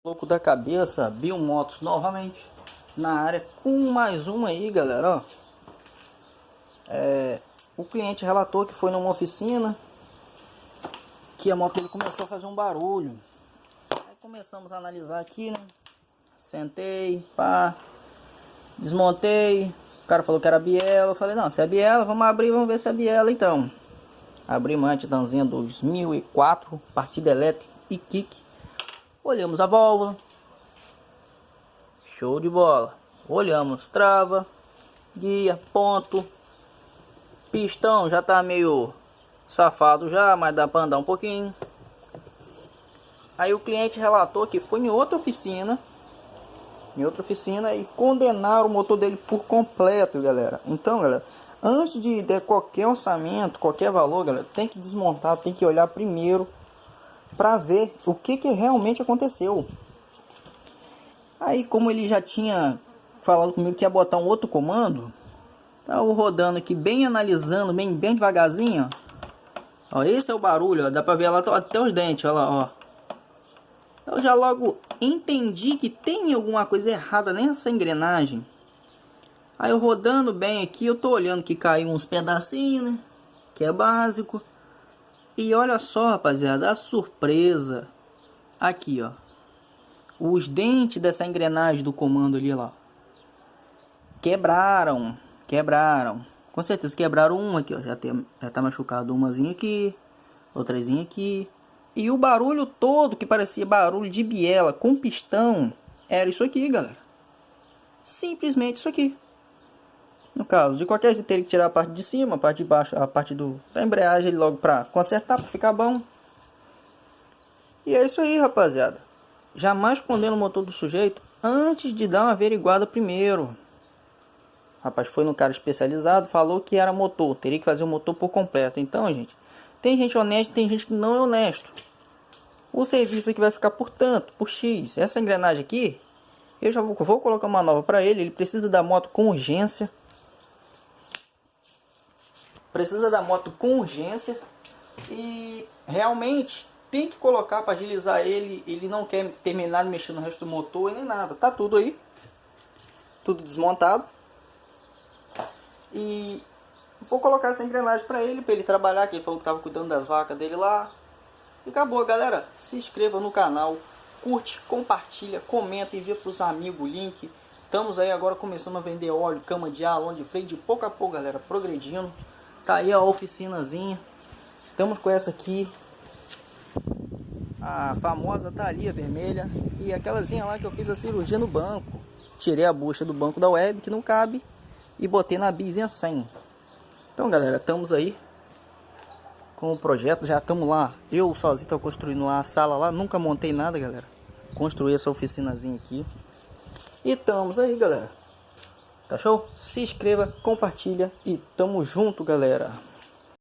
Louco da cabeça, Biomotos novamente na área com mais uma aí, galera. Ó, o cliente relatou que foi numa oficina que a moto dele começou a fazer um barulho. Aí começamos a analisar aqui, né? Sentei, pá, desmontei. O cara falou que era biela. Eu falei, não, se é biela, vamos abrir, vamos ver se é biela então. Abri uma Titanzinha 2004, partida elétrica e kick. Olhamos a válvula. Show de bola. Olhamos trava, guia, ponto. Pistão já tá meio safado já, mas dá para andar um pouquinho. Aí o cliente relatou que foi em outra oficina e condenaram o motor dele por completo, galera. Então, galera, antes de der qualquer orçamento, qualquer valor, galera, tem que desmontar, tem que olhar primeiro para ver o que realmente aconteceu. Aí, como ele já tinha falado comigo que ia botar um outro comando, tava rodando aqui, bem analisando, bem devagarzinho, ó. Esse é o barulho, ó, dá pra ver lá até os dentes, ó lá, ó. Eu já logo entendi que tem alguma coisa errada nessa engrenagem. Aí eu rodando bem aqui, eu tô olhando que caiu uns pedacinhos, né, que é básico. E olha só, rapaziada, a surpresa aqui, ó. Os dentes dessa engrenagem do comando ali, ó, quebraram. Com certeza quebraram uma aqui, ó. Já tá machucado umazinha aqui, outrazinha aqui. E o barulho todo, que parecia barulho de biela com pistão, era isso aqui, galera. Simplesmente isso aqui. No caso, de qualquer jeito, teria que tirar a parte de cima, a parte de baixo, a parte da embreagem logo pra consertar, pra ficar bom. E é isso aí, rapaziada. Jamais condena o motor do sujeito antes de dar uma averiguada primeiro. Rapaz, foi no cara especializado, falou que era motor, teria que fazer o motor por completo. Então, gente, tem gente honesta, tem gente que não é honesto. O serviço aqui vai ficar por tanto, por X. Essa engrenagem aqui, eu já vou colocar uma nova para ele. Ele precisa da moto com urgência. E realmente tem que colocar para agilizar ele. Ele não quer terminar de mexer no resto do motor e nem nada. Tá tudo aí, tudo desmontado. E vou colocar essa engrenagem para ele trabalhar, que ele falou que estava cuidando das vacas dele lá. E acabou, galera. Se inscreva no canal, curte, compartilha, comenta, envia para os amigos o link. Estamos aí agora começando a vender óleo, cama de ar, longe de freio, de pouco a pouco, galera, progredindo. Tá aí a oficinazinha. Estamos com essa aqui, a famosa tá ali, a vermelha. E aquelazinha lá que eu fiz a cirurgia no banco. Tirei a bucha do banco da web, que não cabe, e botei na bizinha 100. Então, galera, estamos aí com o projeto, já estamos lá. Eu sozinho estou construindo lá a sala lá, nunca montei nada, galera. Construí essa oficinazinha aqui. E estamos aí, galera. Tá show? Se inscreva, compartilha e tamo junto, galera.